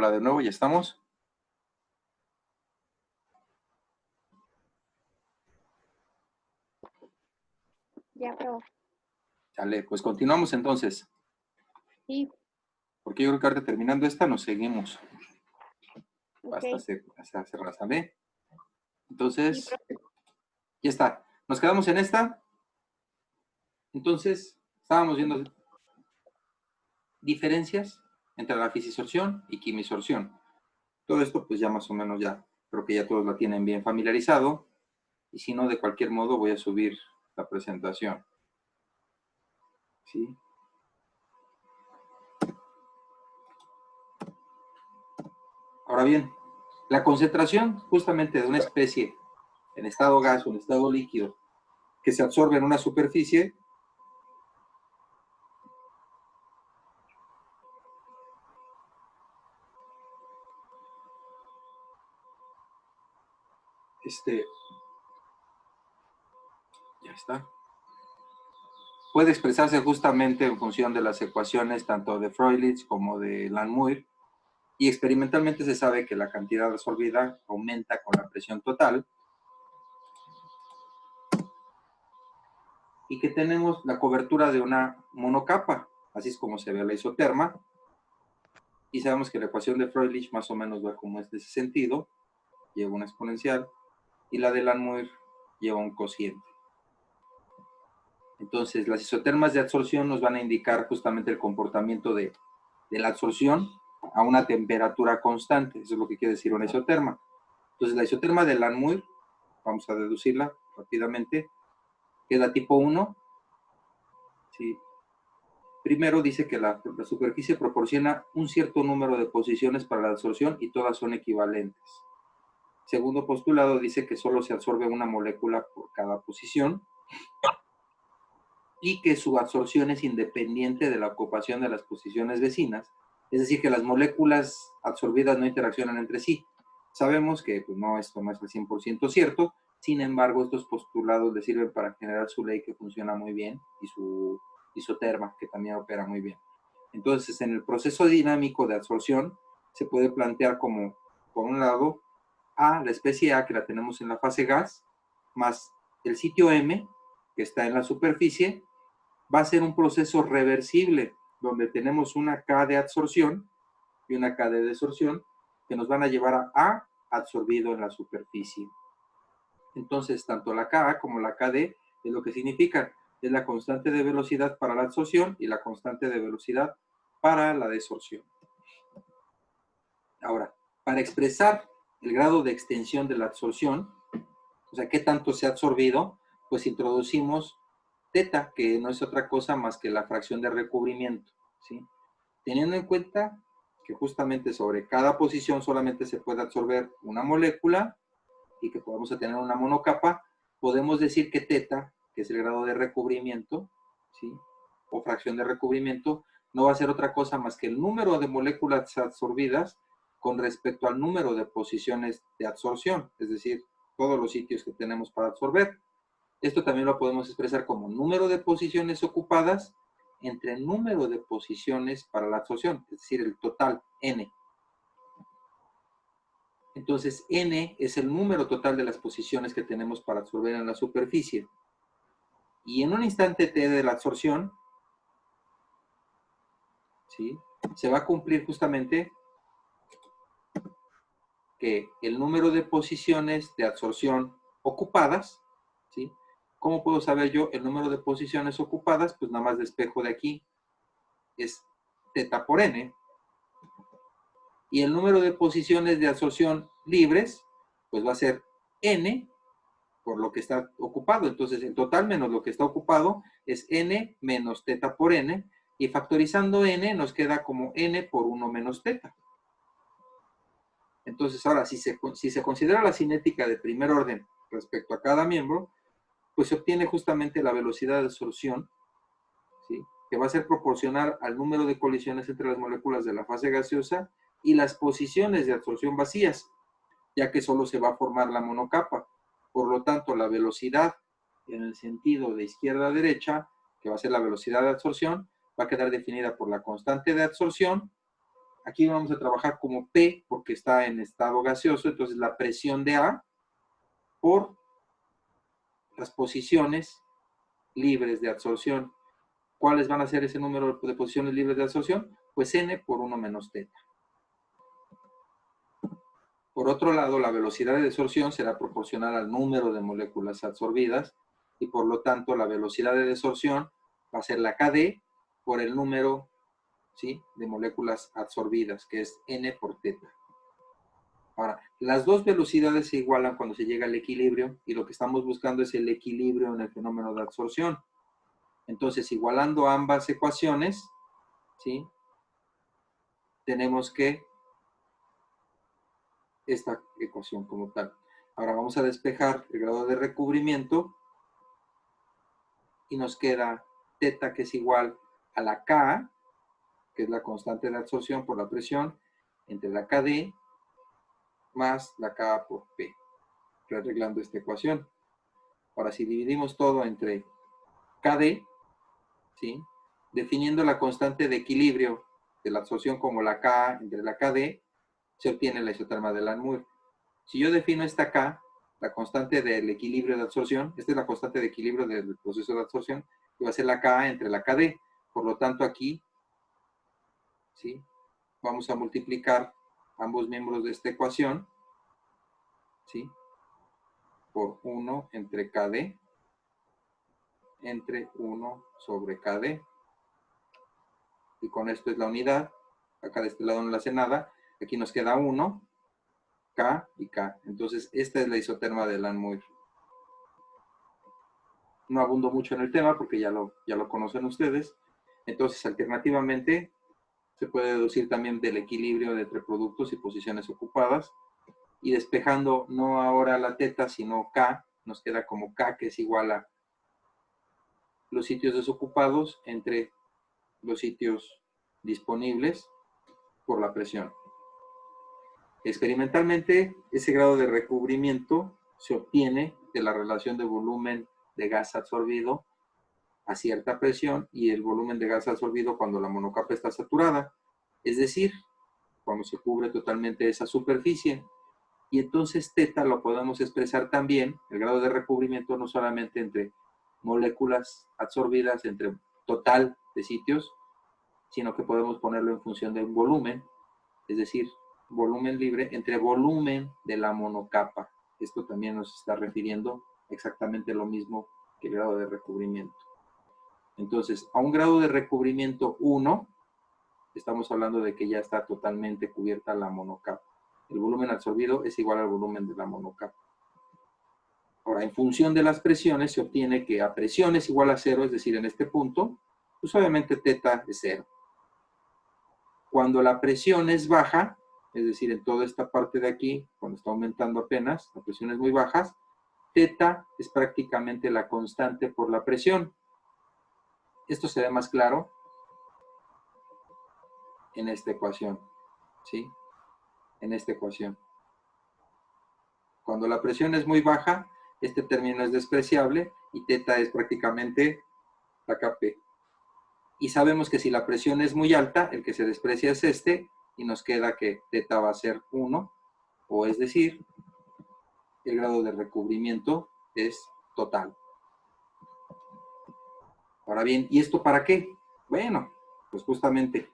Hola de nuevo, ¿ya estamos? Ya, pero Dale, pues continuamos entonces. sí, Porque yo creo que ahorita terminando esta nos seguimos. ok. Hasta cerrar, ¿sale? Sí, Entonces, profe. ya está. Nos quedamos en esta. Entonces, estábamos viendo diferencias entre la fisisorción y quimisorción. Todo esto, pues ya más o menos ya, creo que ya todos la tienen bien familiarizado. Y si no, de cualquier modo voy a subir la presentación. ¿Sí? Ahora bien, la concentración justamente de una especie en estado gas o en estado líquido que se absorbe en una superficie ya está. Puede expresarse justamente en función de las ecuaciones tanto de Froelich como de Langmuir, y experimentalmente se sabe que la cantidad absorbida aumenta con la presión total y que tenemos la cobertura de una monocapa, así es como se ve la isoterma, y sabemos que la ecuación de Froelich más o menos va como es de ese sentido, lleva una exponencial, y la de Langmuir lleva un cociente. Entonces, las isotermas de absorción nos van a indicar justamente el comportamiento de la absorción a una temperatura constante. Eso es lo que quiere decir una isoterma. Entonces, la isoterma de Langmuir, vamos a deducirla rápidamente, que es la tipo 1. ¿Sí? Primero dice que la superficie proporciona un cierto número de posiciones para la absorción y todas son equivalentes. Segundo postulado dice que solo se absorbe una molécula por cada posición y que su absorción es independiente de la ocupación de las posiciones vecinas, es decir, que las moléculas absorbidas no interaccionan entre sí. Sabemos que pues, no, esto no es al 100% cierto, sin embargo, estos postulados le sirven para generar su ley que funciona muy bien y su isoterma que también opera muy bien. Entonces, en el proceso dinámico de absorción se puede plantear como, por un lado, la especie A que la tenemos en la fase gas, más el sitio M que está en la superficie, va a ser un proceso reversible, donde tenemos una K de absorción y una K de desorción, que nos van a llevar a A absorbido en la superficie. Entonces, tanto la Ka como la Kd es lo que significa, es la constante de velocidad para la absorción y la constante de velocidad para la desorción. Ahora, para expresar el grado de extensión de la absorción, o sea, qué tanto se ha absorbido, pues introducimos teta, que no es otra cosa más que la fracción de recubrimiento, ¿sí? Teniendo en cuenta que justamente sobre cada posición solamente se puede absorber una molécula y que podemos tener una monocapa, podemos decir que teta, que es el grado de recubrimiento, ¿sí? O fracción de recubrimiento, no va a ser otra cosa más que el número de moléculas absorbidas con respecto al número de posiciones de absorción, es decir, todos los sitios que tenemos para absorber. Esto también lo podemos expresar como número de posiciones ocupadas entre el número de posiciones para la absorción, es decir, el total, n. Entonces, n es el número total de las posiciones que tenemos para absorber en la superficie. Y en un instante t de la absorción, ¿sí?, se va a cumplir justamente que el número de posiciones de absorción ocupadas, ¿sí? ¿Cómo puedo saber yo el número de posiciones ocupadas? Pues nada más despejo de aquí, es teta por n. Y el número de posiciones de absorción libres, pues va a ser n por lo que está ocupado. Entonces, el total menos lo que está ocupado es n menos teta por n, y factorizando n nos queda como n por 1 menos teta. Entonces, ahora, si se considera la cinética de primer orden respecto a cada miembro, pues se obtiene justamente la velocidad de absorción, ¿sí?, que va a ser proporcional al número de colisiones entre las moléculas de la fase gaseosa y las posiciones de absorción vacías, ya que solo se va a formar la monocapa. Por lo tanto, la velocidad en el sentido de izquierda a derecha, que va a ser la velocidad de absorción, va a quedar definida por la constante de absorción aquí vamos a trabajar como P porque está en estado gaseoso, entonces la presión de A por las posiciones libres de absorción. ¿Cuáles van a ser ese número de posiciones libres de absorción? Pues N por 1 menos teta. Por otro lado, la velocidad de desorción será proporcional al número de moléculas absorbidas y por lo tanto la velocidad de desorción va a ser la KD por el número, ¿sí?, de moléculas absorbidas, que es N por teta. Ahora, las dos velocidades se igualan cuando se llega al equilibrio y lo que estamos buscando es el equilibrio en el fenómeno de absorción. Entonces, igualando ambas ecuaciones, ¿sí?, tenemos que esta ecuación como tal. Ahora vamos a despejar el grado de recubrimiento y nos queda teta, que es igual a la K, que es la constante de absorción por la presión, entre la KD más la K por P, arreglando esta ecuación. Ahora, si dividimos todo entre KD, ¿sí?, definiendo la constante de equilibrio de la absorción como la K entre la KD, se obtiene la isoterma de Langmuir. Si yo defino esta K, la constante del equilibrio de absorción, esta es la constante de equilibrio del proceso de absorción, que va a ser la K entre la KD. Por lo tanto, aquí, ¿sí?, vamos a multiplicar ambos miembros de esta ecuación, ¿sí?, por 1 entre KD, entre 1 sobre KD. Y con esto es la unidad. Acá de este lado no le hace nada. Aquí nos queda 1, K y K. Entonces, esta es la isoterma de Langmuir. No abundo mucho en el tema porque ya lo conocen ustedes. Entonces, alternativamente, se puede deducir también del equilibrio entre productos y posiciones ocupadas. Y despejando no ahora la teta, sino K, nos queda como K, que es igual a los sitios desocupados entre los sitios disponibles por la presión. Experimentalmente, ese grado de recubrimiento se obtiene de la relación de volumen de gas absorbido a cierta presión y el volumen de gas absorbido cuando la monocapa está saturada, es decir, cuando se cubre totalmente esa superficie. Y entonces teta lo podemos expresar también, el grado de recubrimiento, no solamente entre moléculas absorbidas, entre total de sitios, sino que podemos ponerlo en función de un volumen, es decir, volumen libre entre volumen de la monocapa. Esto también nos está refiriendo exactamente lo mismo que el grado de recubrimiento. Entonces, a un grado de recubrimiento 1, estamos hablando de que ya está totalmente cubierta la monocapa. El volumen absorbido es igual al volumen de la monocapa. Ahora, en función de las presiones, se obtiene que a presión es igual a 0, es decir, en este punto, pues obviamente teta es 0. Cuando la presión es baja, es decir, en toda esta parte de aquí, cuando está aumentando apenas, la presión es muy baja, teta es prácticamente la constante por la presión. Esto se ve más claro en esta ecuación, ¿sí? En esta ecuación. Cuando la presión es muy baja, este término es despreciable y teta es prácticamente la Kp. Y sabemos que si la presión es muy alta, el que se desprecia es este, y nos queda que teta va a ser 1, o es decir, el grado de recubrimiento es total. Ahora bien, ¿y esto para qué? Bueno, pues justamente,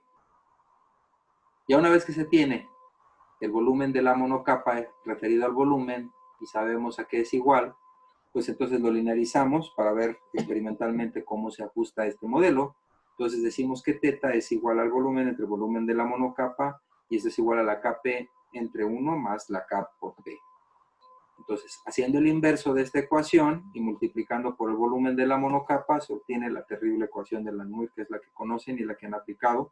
ya una vez que se tiene el volumen de la monocapa referido al volumen y sabemos a qué es igual, pues entonces lo linearizamos para ver experimentalmente cómo se ajusta este modelo. Entonces decimos que teta es igual al volumen entre el volumen de la monocapa y esto es igual a la Kp entre 1 más la K por P. Entonces, haciendo el inverso de esta ecuación y multiplicando por el volumen de la monocapa, se obtiene la terrible ecuación de Langmuir, que es la que conocen y la que han aplicado,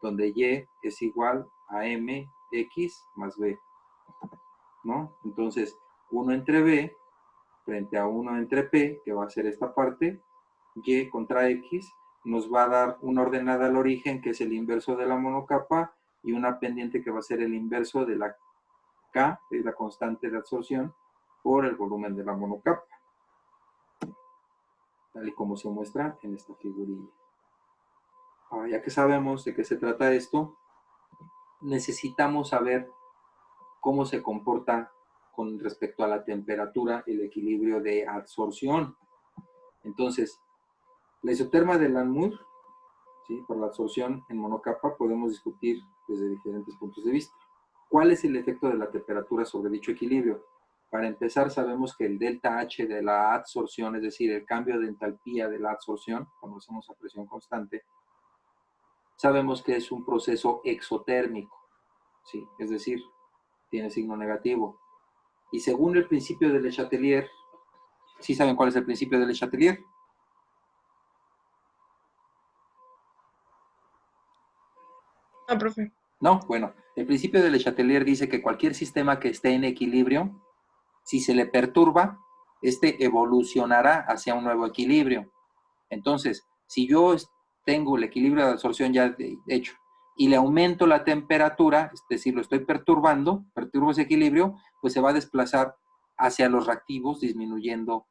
donde Y es igual a mx más b, ¿no? Entonces, 1 entre b frente a 1 entre p, que va a ser esta parte, y contra x, nos va a dar una ordenada al origen, que es el inverso de la monocapa, y una pendiente que va a ser el inverso de la K, que es la constante de absorción, por el volumen de la monocapa, tal y como se muestra en esta figurilla. Ahora, ya que sabemos de qué se trata esto, necesitamos saber cómo se comporta con respecto a la temperatura el equilibrio de adsorción. Entonces, la isoterma de Langmuir, ¿sí?, por la absorción en monocapa, podemos discutir desde diferentes puntos de vista. ¿Cuál es el efecto de la temperatura sobre dicho equilibrio? Para empezar, sabemos que el delta H de la adsorción, es decir, el cambio de entalpía de la adsorción, cuando hacemos a presión constante, sabemos que es un proceso exotérmico, ¿sí?, es decir, tiene signo negativo. Y según el principio de Le Chatelier, ¿sí saben cuál es el principio de Le Chatelier? Ah, profe. No, bueno, el principio de Le Chatelier dice que cualquier sistema que esté en equilibrio, si se le perturba, este evolucionará hacia un nuevo equilibrio. Entonces, si yo tengo el equilibrio de absorción ya hecho y le aumento la temperatura, es decir, lo estoy perturbo ese equilibrio, pues se va a desplazar hacia los reactivos, disminuyendo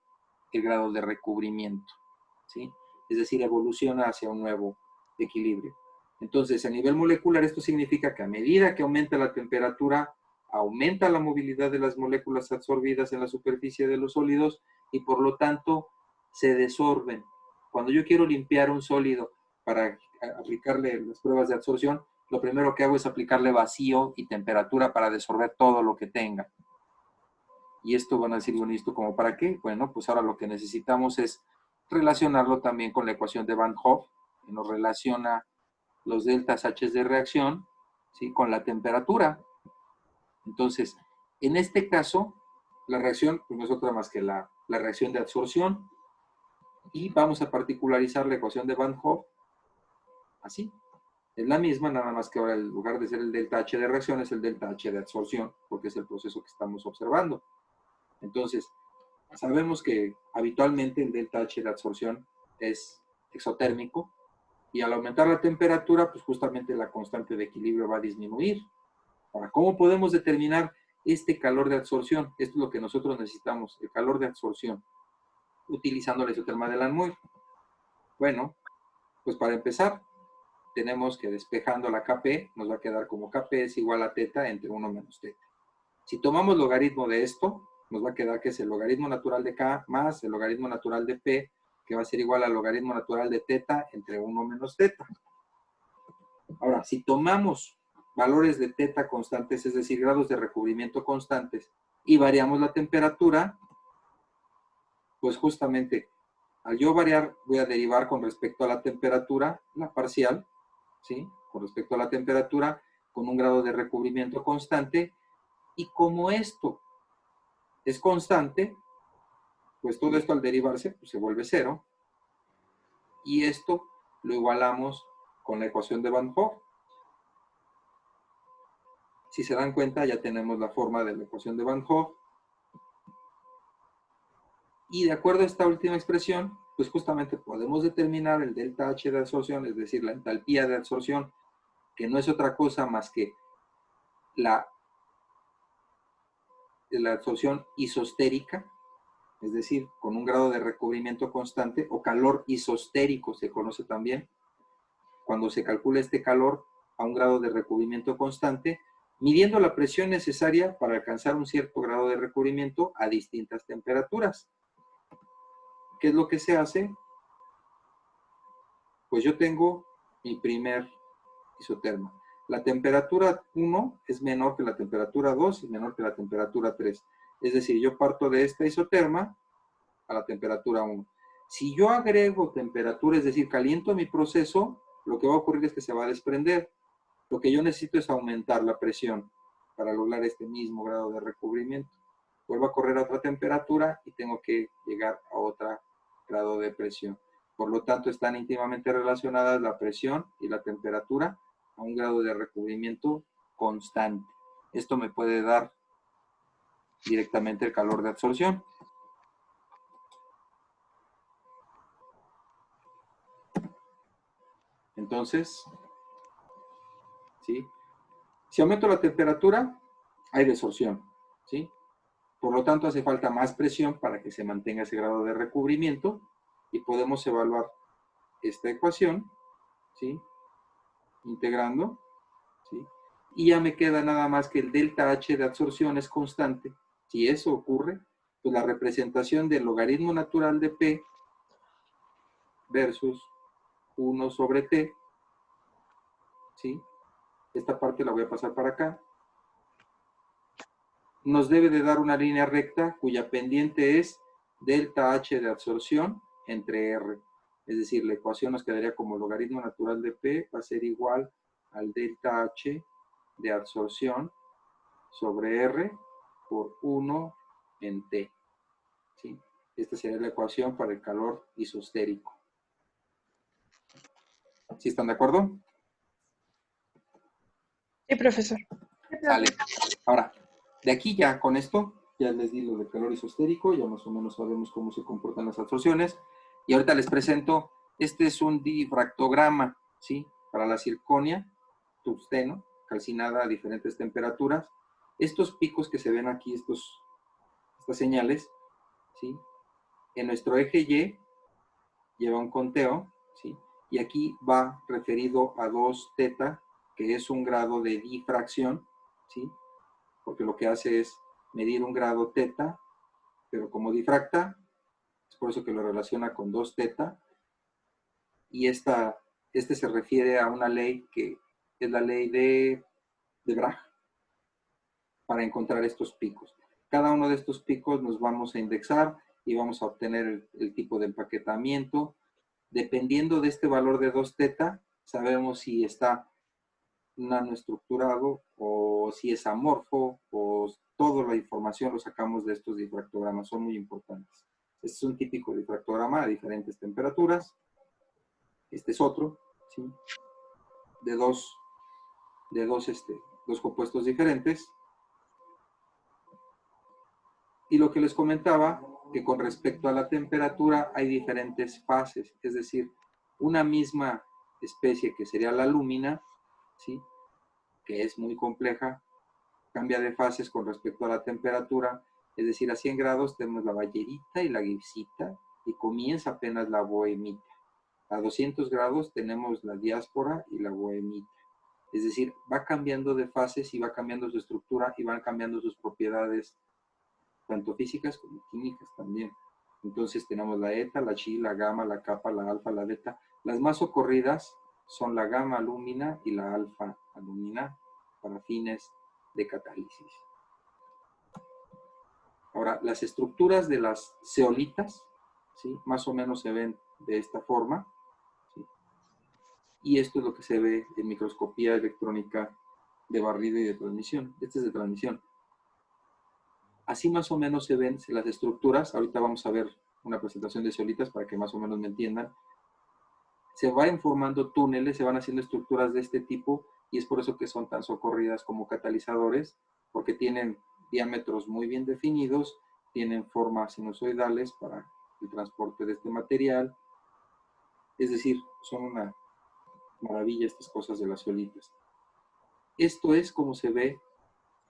el grado de recubrimiento, ¿sí? Es decir, evoluciona hacia un nuevo equilibrio. Entonces, a nivel molecular, esto significa que a medida que aumenta la temperatura, aumenta la movilidad de las moléculas absorbidas en la superficie de los sólidos y por lo tanto se desorben. Cuando yo quiero limpiar un sólido para aplicarle las pruebas de absorción, lo primero que hago es aplicarle vacío y temperatura para desorber todo lo que tenga. Y esto van a decir, bueno, ¿y esto como para qué? Bueno, pues ahora lo que necesitamos es relacionarlo también con la ecuación de Van Hoff, que nos relaciona los deltas H de reacción, ¿sí?, con la temperatura. Entonces, en este caso, la reacción pues no es otra más que la reacción de absorción. Y vamos a particularizar la ecuación de Van Hoff así. Es la misma, nada más que ahora en lugar de ser el delta H de reacción es el delta H de absorción, porque es el proceso que estamos observando. Entonces, sabemos que habitualmente el delta H de absorción es exotérmico y al aumentar la temperatura, pues justamente la constante de equilibrio va a disminuir. Ahora, ¿cómo podemos determinar este calor de absorción? Esto es lo que nosotros necesitamos, el calor de absorción, utilizando la isoterma de Langmuir. Bueno, pues para empezar, tenemos que despejando la Kp, nos va a quedar como Kp es igual a teta entre 1 menos teta. Si tomamos logaritmo de esto, nos va a quedar que es el logaritmo natural de K más el logaritmo natural de P, que va a ser igual al logaritmo natural de teta entre 1 menos teta. Ahora, si tomamos valores de teta constantes, es decir, grados de recubrimiento constantes, y variamos la temperatura, pues justamente al yo variar, voy a derivar con respecto a la temperatura, la parcial, ¿sí?, con respecto a la temperatura, con un grado de recubrimiento constante, y como esto es constante, pues todo esto al derivarse pues se vuelve cero, y esto lo igualamos con la ecuación de Van Hoff. Si se dan cuenta, ya tenemos la forma de la ecuación de Van Hoff, y de acuerdo a esta última expresión, pues justamente podemos determinar el delta H de absorción, es decir, la entalpía de absorción, que no es otra cosa más que la absorción isostérica, es decir, con un grado de recubrimiento constante, o calor isostérico se conoce también, cuando se calcula este calor a un grado de recubrimiento constante, midiendo la presión necesaria para alcanzar un cierto grado de recubrimiento a distintas temperaturas. ¿Qué es lo que se hace? Pues yo tengo mi primer isoterma. La temperatura 1 es menor que la temperatura 2 y menor que la temperatura 3. Es decir, yo parto de esta isoterma a la temperatura 1. Si yo agrego temperatura, es decir, caliento mi proceso, lo que va a ocurrir es que se va a desprender. Lo que yo necesito es aumentar la presión para lograr este mismo grado de recubrimiento. Vuelvo a correr a otra temperatura y tengo que llegar a otro grado de presión. Por lo tanto, están íntimamente relacionadas la presión y la temperatura a un grado de recubrimiento constante. Esto me puede dar directamente el calor de absorción. Entonces, ¿sí?, si aumento la temperatura, hay desorción, ¿sí? Por lo tanto, hace falta más presión para que se mantenga ese grado de recubrimiento y podemos evaluar esta ecuación, ¿sí?, integrando, ¿sí?, Y ya me queda nada más que el delta H de absorción es constante. Si eso ocurre, pues la representación del logaritmo natural de P versus 1 sobre T, ¿sí? Esta parte la voy a pasar para acá. Nos debe de dar una línea recta cuya pendiente es delta H de absorción entre R. Es decir, la ecuación nos quedaría como logaritmo natural de P va a ser igual al delta H de absorción sobre R por 1 en T. ¿Sí? Esta sería la ecuación para el calor isostérico. ¿Sí están de acuerdo? Sí, profesor. Sale. Ahora, de aquí ya con esto, ya les di lo del calor isostérico, ya más o menos sabemos cómo se comportan las absorciones. Y ahorita les presento, este es un difractograma, ¿sí? Para la zirconia, tungsteno, calcinada a diferentes temperaturas. Estos picos que se ven aquí, estas señales, ¿sí? En nuestro eje Y lleva un conteo, ¿sí? Y aquí va referido a 2 teta, que es un grado de difracción, ¿sí? Porque lo que hace es medir un grado teta, pero como difracta, es por eso que lo relaciona con 2 teta, y este se refiere a una ley que es la ley de Bragg, para encontrar estos picos. Cada uno de estos picos nos vamos a indexar y vamos a obtener el tipo de empaquetamiento. Dependiendo de este valor de 2 teta, sabemos si está nanoestructurado o si es amorfo, o toda la información lo sacamos de estos difractogramas, son muy importantes. Este es un típico difractograma a diferentes temperaturas. Este es otro, ¿sí? de dos compuestos diferentes. Y lo que les comentaba, que con respecto a la temperatura hay diferentes fases, es decir, una misma especie que sería la lúmina, ¿sí? Que es muy compleja, cambia de fases con respecto a la temperatura, es decir, a 100 grados tenemos la bayerita y la gipsita, y comienza apenas la bohemita. A 200 grados tenemos la diáspora y la bohemita. Es decir, va cambiando de fases y va cambiando su estructura y van cambiando sus propiedades, tanto físicas como químicas también. Entonces tenemos la eta, la chi, la gamma, la kappa, la alfa, la beta. Las más ocurridas son la gamma alúmina y la alfa alúmina para fines de catálisis. Ahora, las estructuras de las zeolitas, ¿sí? Más o menos se ven de esta forma, ¿sí? Y esto es lo que se ve en microscopía electrónica de barrido y de transmisión. Este es de transmisión. Así más o menos se ven las estructuras. Ahorita vamos a ver una presentación de zeolitas para que más o menos me entiendan. Se van formando túneles, se van haciendo estructuras de este tipo, y es por eso que son tan socorridas como catalizadores, porque tienen diámetros muy bien definidos, tienen formas sinusoidales para el transporte de este material. Es decir, son una maravilla estas cosas de las zeolitas. Esto es como se ve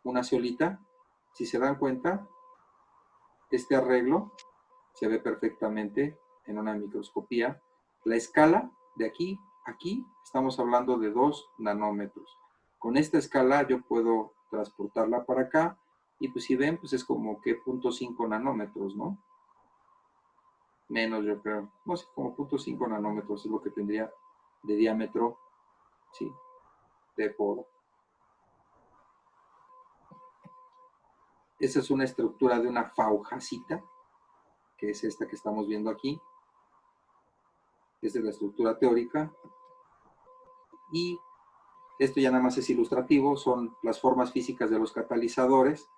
una zeolita. Si se dan cuenta, este arreglo se ve perfectamente en una microscopía. La escala de aquí a aquí, estamos hablando de 2 nanómetros. Con esta escala yo puedo transportarla para acá, y pues si ven, pues es como que 0.5 nanómetros, ¿no? Menos yo creo, no sé, como 0.5 nanómetros es lo que tendría de diámetro, ¿sí? De poro. Esa es una estructura de una faujacita, que es esta que estamos viendo aquí. Esta es la estructura teórica. Y esto ya nada más es ilustrativo, son las formas físicas de los catalizadores.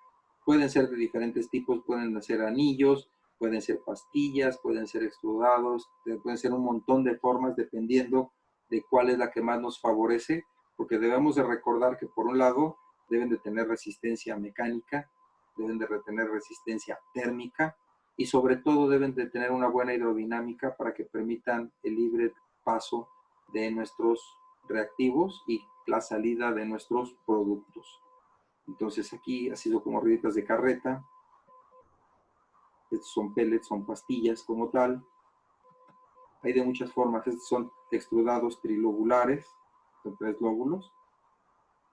Pueden ser de diferentes tipos, pueden ser anillos, pueden ser pastillas, pueden ser extrudados, pueden ser un montón de formas dependiendo de cuál es la que más nos favorece, porque debemos de recordar que por un lado deben de tener resistencia mecánica, deben de tener resistencia térmica, y sobre todo deben de tener una buena hidrodinámica para que permitan el libre paso de nuestros reactivos y la salida de nuestros productos. Entonces aquí ha sido como rueditas de carreta. Estos son pellets, son pastillas como tal. Hay de muchas formas. Estos son extrudados trilobulares, con 3 lóbulos.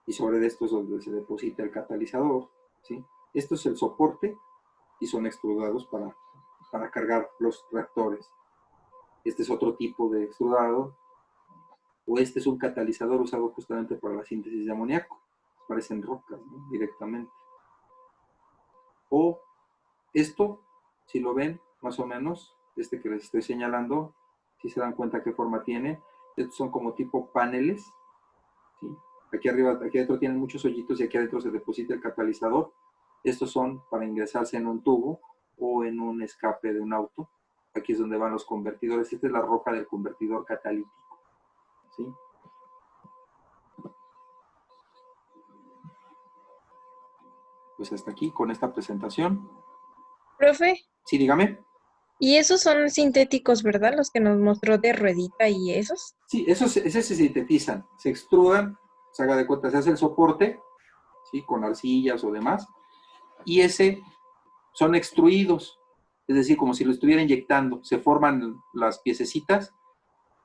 y sobre esto es donde se deposita el catalizador, ¿sí? Esto es el soporte y son extrudados para cargar los reactores. Este es otro tipo de extrudado, o este es un catalizador usado justamente para la síntesis de amoníaco. Parecen rocas, ¿no? Directamente. O esto, si lo ven, más o menos, este que les estoy señalando, si se dan cuenta qué forma tiene, estos son como tipo paneles, ¿sí? Aquí arriba, aquí adentro tienen muchos hoyitos y aquí adentro se deposita el catalizador. Estos son para ingresarse en un tubo o en un escape de un auto. Aquí es donde van los convertidores. Esta es la roca del convertidor catalítico, ¿sí? Pues hasta aquí con esta presentación. Profe, Sí, dígame. y esos son sintéticos, ¿verdad? Los que nos mostró de ruedita y esos. Sí, esos se sintetizan, se extrudan, se haga de cuenta, se hace el soporte, ¿sí? Con arcillas o demás, y ese son extruidos, es decir, como si lo estuviera inyectando, se forman las piececitas,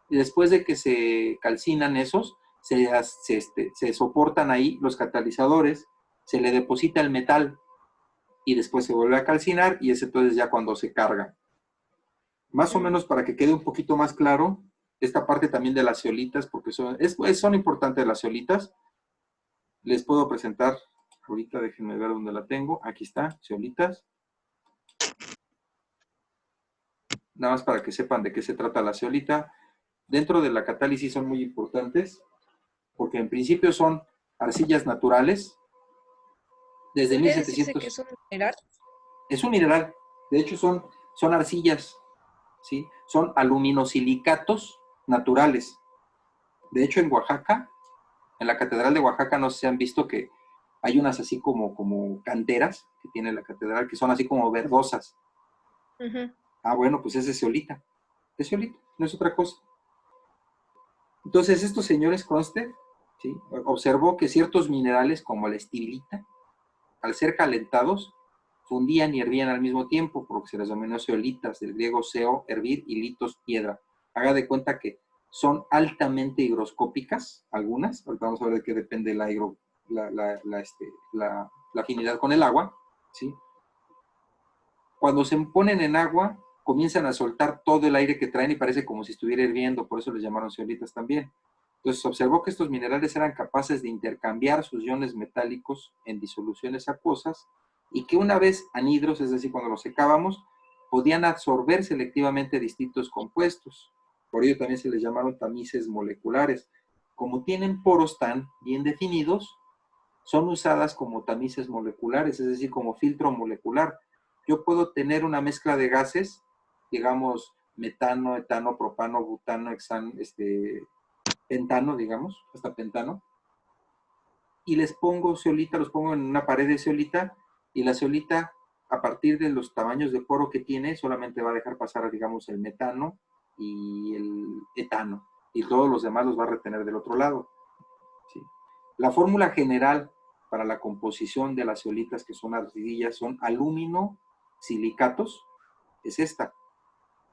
y después de que se calcinan esos, se soportan ahí los catalizadores, se le deposita el metal, y después se vuelve a calcinar, y es entonces ya cuando se carga. Más o menos para que quede un poquito más claro, esta parte también de las zeolitas, porque son importantes las zeolitas. Les puedo presentar, ahorita déjenme ver dónde la tengo. Aquí está, zeolitas. Nada más para que sepan de qué se trata la zeolita. Dentro de la catálisis son muy importantes, porque en principio son arcillas naturales. Desde ¿Podría decirse que 1700. es un mineral? Es un mineral. De hecho, son arcillas, ¿sí? Son aluminosilicatos naturales. De hecho, en Oaxaca, en la Catedral de Oaxaca, no sé si han visto que hay unas así como canteras que tiene la catedral, que son así como verdosas. Ah, bueno, pues es de zeolita. Es zeolita, no es otra cosa. Entonces, estos señores Cronstedt, ¿sí? Observó que ciertos minerales, como la estilita, al ser calentados, fundían y hervían al mismo tiempo, por lo que se les denominó zeolitas, del griego zeo, hervir, y litos, piedra. Haga de cuenta que son altamente higroscópicas, algunas, ahorita vamos a ver de qué depende la afinidad con el agua, ¿sí? Cuando se ponen en agua, comienzan a soltar todo el aire que traen y parece como si estuviera hirviendo, por eso les llamaron zeolitas también. Entonces observó que estos minerales eran capaces de intercambiar sus iones metálicos en disoluciones acuosas y que una vez anhidros, es decir, cuando los secábamos, podían absorber selectivamente distintos compuestos. Por ello también se les llamaron tamices moleculares. Como tienen poros tan bien definidos, son usadas como tamices moleculares, es decir, como filtro molecular. Yo puedo tener una mezcla de gases, digamos, metano, etano, propano, butano, pentano, digamos, hasta pentano, y les pongo zeolita, los pongo en una pared de zeolita, y la zeolita, a partir de los tamaños de poro que tiene, solamente va a dejar pasar, digamos, el metano y el etano, y todos los demás los va a retener del otro lado. ¿Sí? La fórmula general para la composición de las zeolitas, que son arcillas, son alumino silicatos, es esta,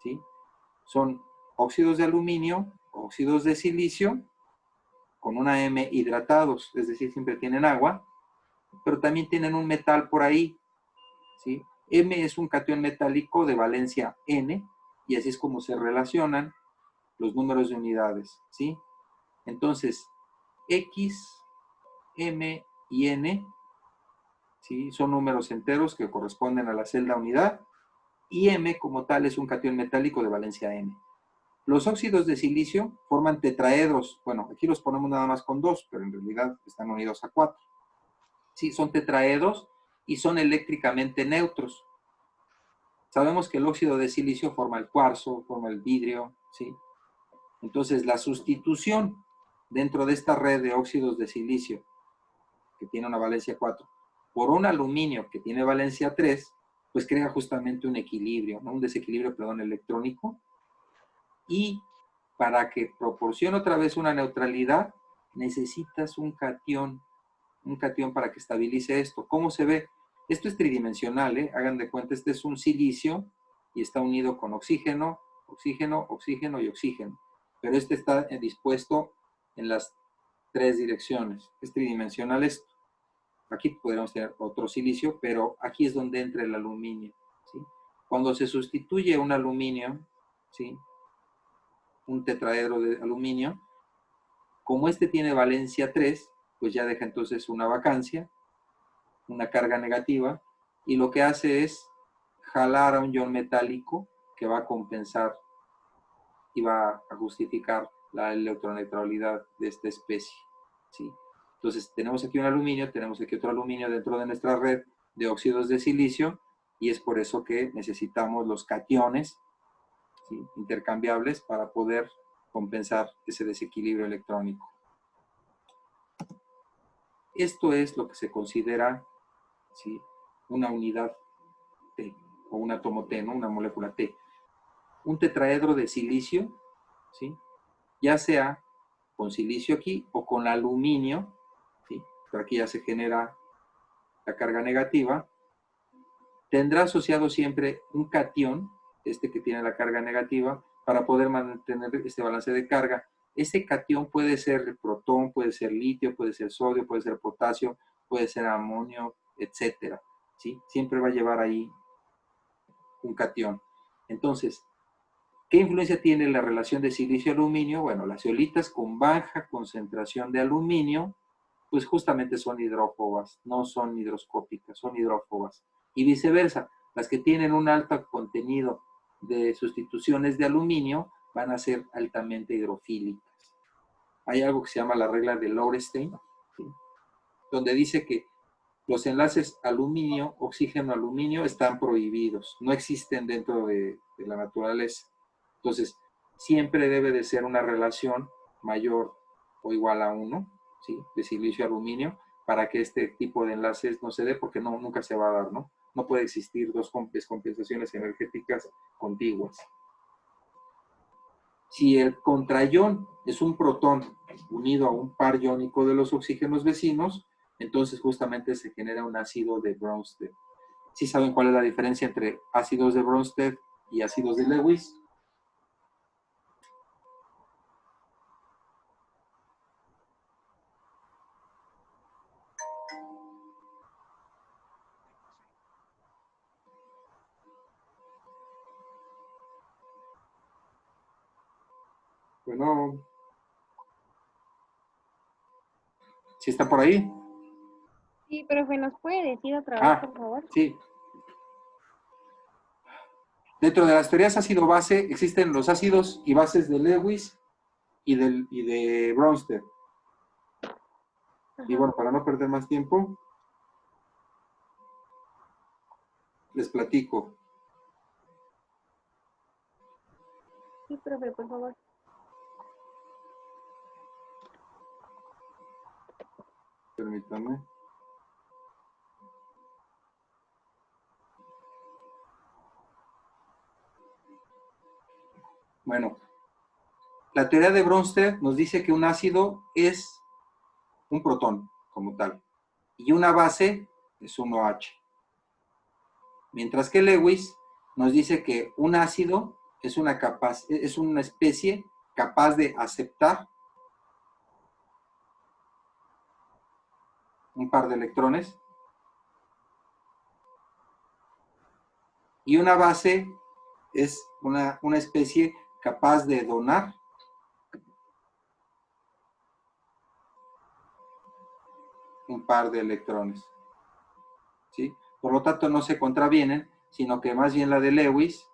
¿sí? Son óxidos de aluminio, óxidos de silicio, con una M hidratados, es decir, siempre tienen agua, pero también tienen un metal por ahí, ¿sí? M es un catión metálico de valencia N, y así es como se relacionan los números de unidades, ¿sí? Entonces, X, M y N, ¿sí? Son números enteros que corresponden a la celda unidad, y M como tal es un catión metálico de valencia N. Los óxidos de silicio forman tetraedros. Bueno, aquí los ponemos nada más con 2, pero en realidad están unidos a 4. Sí, son tetraedros y son eléctricamente neutros. Sabemos que el óxido de silicio forma el cuarzo, forma el vidrio, ¿sí? Entonces, la sustitución dentro de esta red de óxidos de silicio, que tiene una valencia 4, por un aluminio que tiene valencia 3, pues crea justamente un equilibrio, ¿no? Un desequilibrio, perdón, electrónico. Y para que proporcione otra vez una neutralidad, necesitas un catión para que estabilice esto. ¿Cómo se ve? Esto es tridimensional, ¿eh? Hagan de cuenta, este es un silicio y está unido con oxígeno, oxígeno, oxígeno y oxígeno. Pero este está dispuesto en las 3 direcciones. Es tridimensional esto. Aquí podríamos tener otro silicio, pero aquí es donde entra el aluminio, ¿sí? Cuando se sustituye un aluminio, ¿sí? Un tetraedro de aluminio, como este tiene valencia 3, pues ya deja entonces una vacancia, una carga negativa, y lo que hace es jalar a un ion metálico que va a compensar y va a justificar la electroneutralidad de esta especie, ¿sí? Entonces tenemos aquí un aluminio, tenemos aquí otro aluminio dentro de nuestra red de óxidos de silicio, y es por eso que necesitamos los cationes, ¿sí? Intercambiables para poder compensar ese desequilibrio electrónico. Esto es lo que se considera, ¿sí? Una unidad T, o un átomo T, ¿no? Una molécula T. Un tetraedro de silicio, ¿sí? Ya sea con silicio aquí o con aluminio, ¿sí? Pero aquí ya se genera la carga negativa, tendrá asociado siempre un catión, este que tiene la carga negativa, para poder mantener este balance de carga. Ese catión puede ser protón, puede ser litio, puede ser sodio, puede ser potasio, puede ser amonio, etcétera, ¿sí? Siempre va a llevar ahí un catión. Entonces, ¿qué influencia tiene la relación de silicio-aluminio? Bueno, las zeolitas con baja concentración de aluminio, pues justamente son hidrófobas, no son higroscópicas, son hidrófobas. Y viceversa, las que tienen un alto contenido de sustituciones de aluminio van a ser altamente hidrofílicas. Hay algo que se llama la regla de Lorentz, ¿sí? Donde dice que los enlaces aluminio, oxígeno, aluminio están prohibidos, no existen dentro de la naturaleza. Entonces, siempre debe de ser una relación mayor o igual a 1, ¿sí? De silicio aluminio, para que este tipo de enlaces no se dé, porque no, nunca se va a dar, ¿no? No puede existir dos descompensaciones energéticas contiguas. Si el contraión es un protón unido a un par iónico de los oxígenos vecinos, entonces justamente se genera un ácido de Bronsted. ¿Sí saben cuál es la diferencia entre ácidos de Bronsted y ácidos de Lewis? Bueno, ¿sí está por ahí? Sí, profe, ¿nos puede decir otra vez, por favor? Sí. Dentro de las teorías ácido-base existen los ácidos y bases de Lewis y de Bronsted. Y bueno, para no perder más tiempo, les platico. Sí, profe, por favor. Permítanme. Bueno, la teoría de Bronsted nos dice que un ácido es un protón como tal y una base es un OH. Mientras que Lewis nos dice que un ácido es una especie capaz de aceptar un par de electrones y una base es una especie capaz de donar un par de electrones, ¿sí? Por lo tanto, no se contravienen, sino que más bien la de Lewis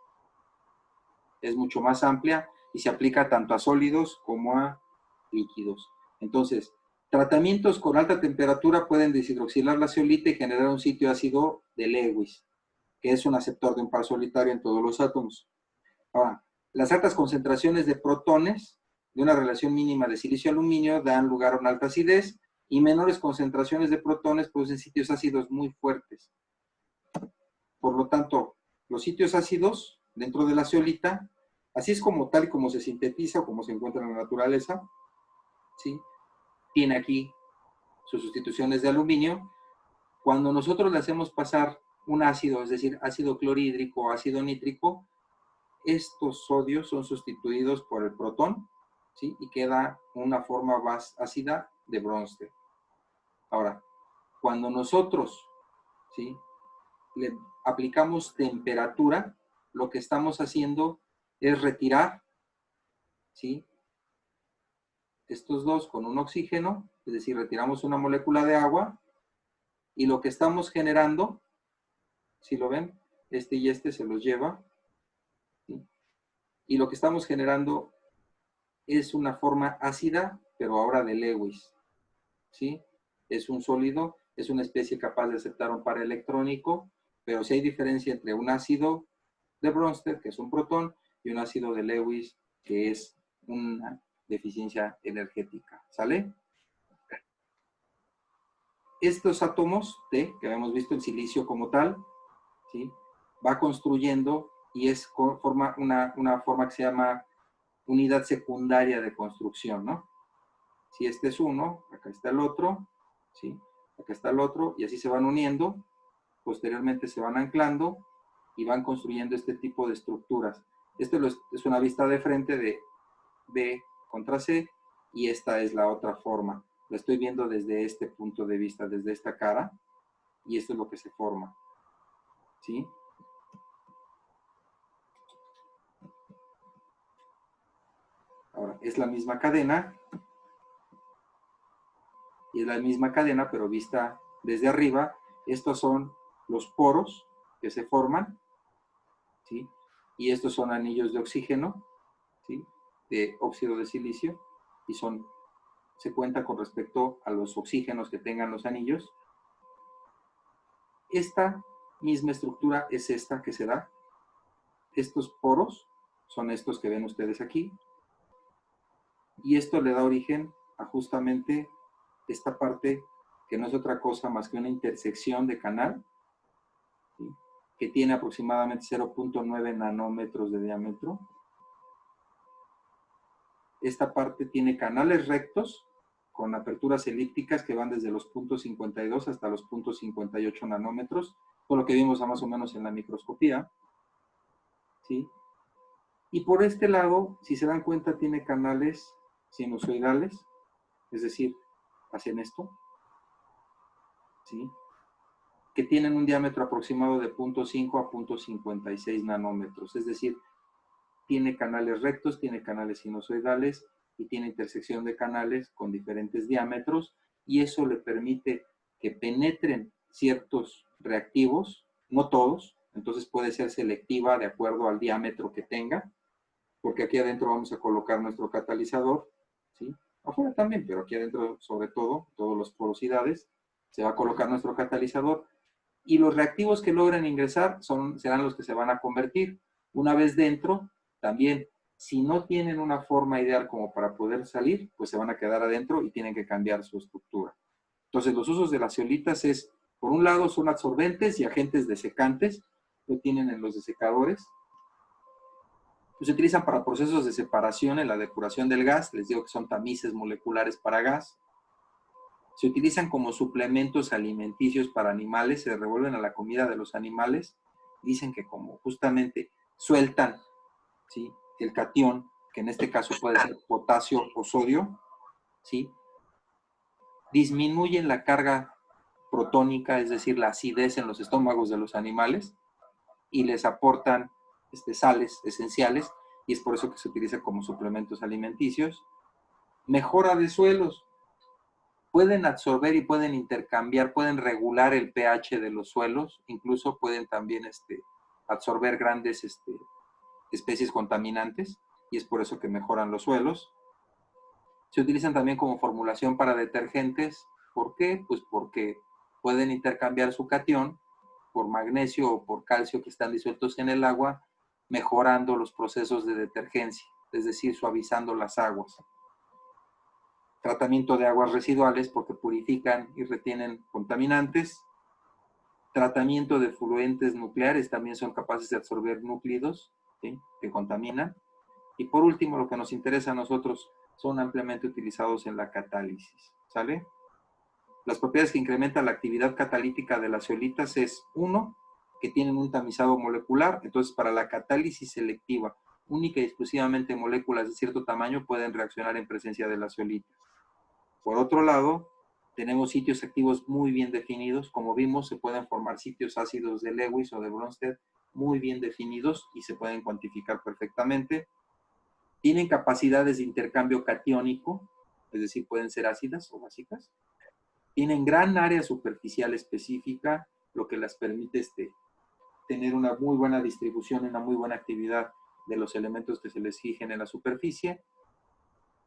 es mucho más amplia y se aplica tanto a sólidos como a líquidos. Entonces, tratamientos con alta temperatura pueden deshidroxilar la zeolita y generar un sitio ácido de Lewis, que es un aceptor de un par solitario en todos los átomos. Ahora, las altas concentraciones de protones de una relación mínima de silicio-aluminio dan lugar a una alta acidez y menores concentraciones de protones producen sitios ácidos muy fuertes. Por lo tanto, los sitios ácidos dentro de la zeolita, así es como tal y como se sintetiza o como se encuentra en la naturaleza, ¿sí? Tiene aquí sus sustituciones de aluminio. Cuando nosotros le hacemos pasar un ácido, es decir, ácido clorhídrico o ácido nítrico, estos sodios son sustituidos por el protón, ¿sí? Y queda una forma más ácida de Bronsted. Ahora, cuando nosotros, ¿sí?, le aplicamos temperatura, lo que estamos haciendo es retirar, ¿sí?, estos dos con un oxígeno, es decir, retiramos una molécula de agua, y lo que estamos generando, si lo ven, este y este se los lleva, ¿sí?, y lo que estamos generando es una forma ácida, pero ahora de Lewis, ¿sí? Es un sólido, es una especie capaz de aceptar un par electrónico, pero sí hay diferencia entre un ácido de Bronsted, que es un protón, y un ácido de Lewis, que es una deficiencia energética, ¿sale? Estos átomos que habíamos visto en silicio como tal, ¿sí?, va construyendo y forma una forma que se llama unidad secundaria de construcción, ¿no? Si este es uno, acá está el otro, ¿sí?, acá está el otro, y así se van uniendo, posteriormente se van anclando y van construyendo este tipo de estructuras. Esto es una vista de frente de B contra C, y esta es la otra forma. Lo estoy viendo desde este punto de vista, desde esta cara, y esto es lo que se forma, ¿sí? Ahora, es la misma cadena, y es la misma cadena, pero vista desde arriba. Estos son los poros que se forman, ¿sí?, y estos son anillos de oxígeno, ¿sí?, de óxido de silicio, y se cuenta con respecto a los oxígenos que tengan los anillos. Esta misma estructura es esta que se da. Estos poros son estos que ven ustedes aquí, y esto le da origen a justamente esta parte que no es otra cosa más que una intersección de canal, ¿sí?, que tiene aproximadamente 0.9 nanómetros de diámetro. Esta parte tiene canales rectos con aperturas elípticas que van desde los 0.52 hasta los 0.58 nanómetros, todo lo que vimos más o menos en la microscopía, ¿sí? Y por este lado, si se dan cuenta, tiene canales sinusoidales, es decir, hacen esto, ¿sí?, que tienen un diámetro aproximado de 0.5 a 0.56 nanómetros, es decir, tiene canales rectos, tiene canales sinusoidales y tiene intersección de canales con diferentes diámetros, y eso le permite que penetren ciertos reactivos, no todos, entonces puede ser selectiva de acuerdo al diámetro que tenga, porque aquí adentro vamos a colocar nuestro catalizador, ¿sí? Afuera también, pero aquí adentro sobre todo, todas las porosidades, se va a colocar nuestro catalizador, y los reactivos que logren ingresar serán los que se van a convertir. Una vez dentro, también, si no tienen una forma ideal como para poder salir, pues se van a quedar adentro y tienen que cambiar su estructura. Entonces, los usos de las zeolitas es, por un lado, son absorbentes y agentes desecantes, lo tienen en los desecadores. Se utilizan para procesos de separación en la depuración del gas, les digo que son tamices moleculares para gas. Se utilizan como suplementos alimenticios para animales, se revuelven a la comida de los animales. Dicen que como justamente sueltan, ¿sí?, el catión, que en este caso puede ser potasio o sodio, ¿sí?, disminuyen la carga protónica, es decir, la acidez en los estómagos de los animales, y les aportan sales esenciales, y es por eso que se utiliza como suplementos alimenticios. Mejora de suelos. Pueden absorber y pueden intercambiar, pueden regular el pH de los suelos, incluso pueden también absorber grandes especies contaminantes, y es por eso que mejoran los suelos. Se utilizan también como formulación para detergentes. ¿Por qué? Pues porque pueden intercambiar su catión por magnesio o por calcio que están disueltos en el agua, mejorando los procesos de detergencia, es decir, suavizando las aguas. Tratamiento de aguas residuales porque purifican y retienen contaminantes. Tratamiento de fluentes nucleares, también son capaces de absorber núclidos, ¿sí?, que contaminan. Y por último, lo que nos interesa a nosotros, son ampliamente utilizados en la catálisis, ¿sale? Las propiedades que incrementan la actividad catalítica de las zeolitas es, uno, que tienen un tamizado molecular, entonces para la catálisis selectiva, única y exclusivamente moléculas de cierto tamaño pueden reaccionar en presencia de las zeolitas. Por otro lado, tenemos sitios activos muy bien definidos. Como vimos, se pueden formar sitios ácidos de Lewis o de Bronsted muy bien definidos y se pueden cuantificar perfectamente. Tienen capacidades de intercambio catiónico, es decir, pueden ser ácidas o básicas. Tienen gran área superficial específica, lo que les permite tener una muy buena distribución, una muy buena actividad de los elementos que se les fijen en la superficie.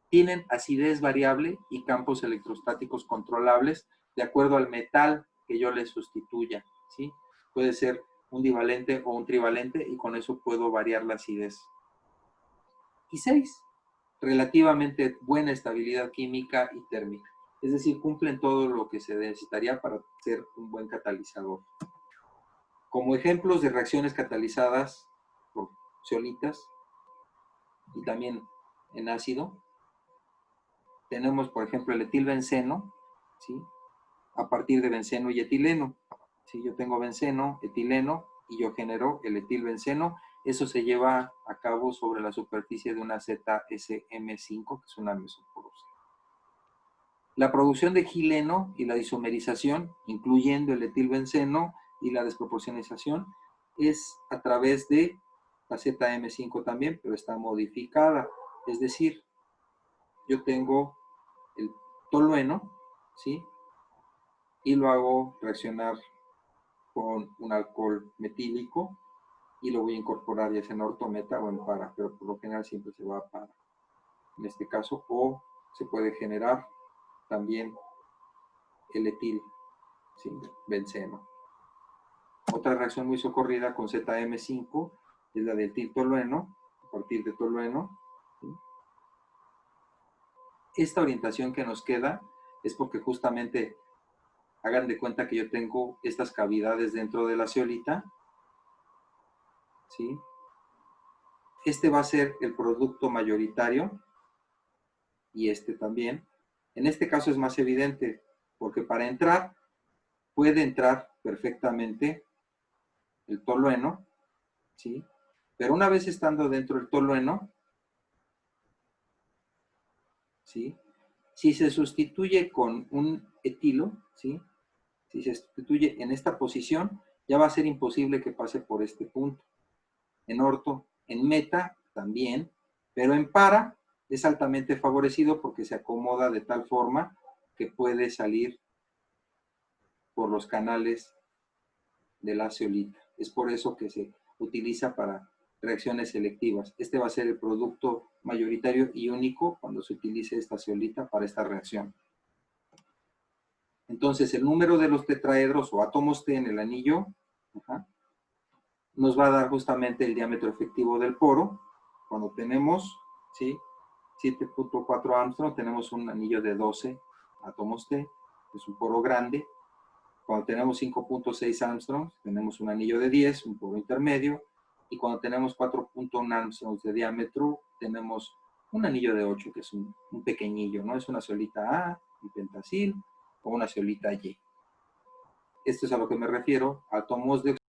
Tienen acidez variable y campos electrostáticos controlables de acuerdo al metal que yo les sustituya, ¿sí? Puede ser un divalente o un trivalente y con eso puedo variar la acidez. Y 6, relativamente buena estabilidad química y térmica. Es decir, cumplen todo lo que se necesitaría para ser un buen catalizador. Como ejemplos de reacciones catalizadas por zeolitas y también en ácido, tenemos, por ejemplo, el etilbenceno, ¿sí? A partir de benceno y etileno. ¿Sí? Yo tengo benceno, etileno, y yo genero el etilbenceno. Eso se lleva a cabo sobre la superficie de una ZSM5, que es una mesoporosa. La producción de gileno y la isomerización, incluyendo el etilbenceno y la desproporcionización, es a través de la ZM5 también, pero está modificada. Es decir, yo tengo el tolueno, ¿sí? Y lo hago reaccionar con un alcohol metílico y lo voy a incorporar ya sea en ortometa o en para, pero por lo general siempre se va a para, en este caso, o se puede generar también el etil, ¿sí? Benceno. Otra reacción muy socorrida con ZM5 es la del etiltolueno, a partir de tolueno, ¿sí? Esta orientación que nos queda es porque justamente hagan de cuenta que yo tengo estas cavidades dentro de la zeolita, ¿sí? Este va a ser el producto mayoritario y este también. En este caso es más evidente porque para entrar puede entrar perfectamente el tolueno, ¿sí? Pero una vez estando dentro del tolueno, ¿sí? Si se sustituye con un etilo, ¿sí? Si se sustituye en esta posición, ya va a ser imposible que pase por este punto. En orto, en meta también, pero en para es altamente favorecido porque se acomoda de tal forma que puede salir por los canales de la zeolita. Es por eso que se utiliza para reacciones selectivas. Este va a ser el producto mayoritario y único cuando se utilice esta zeolita para esta reacción. Entonces, el número de los tetraedros o átomos T en el anillo nos va a dar justamente el diámetro efectivo del poro. Cuando tenemos, ¿sí? 7.4 Armstrong, tenemos un anillo de 12 átomos T, es un poro grande. Cuando tenemos 5.6 Armstrong, tenemos un anillo de 10, un poro intermedio. Y cuando tenemos 4.1 Armstrong de diámetro, tenemos un anillo de 8, que es un pequeñillo, ¿no? Es una zeolita A, un pentacil, o una zeolita Y. Esto es a lo que me refiero, átomos de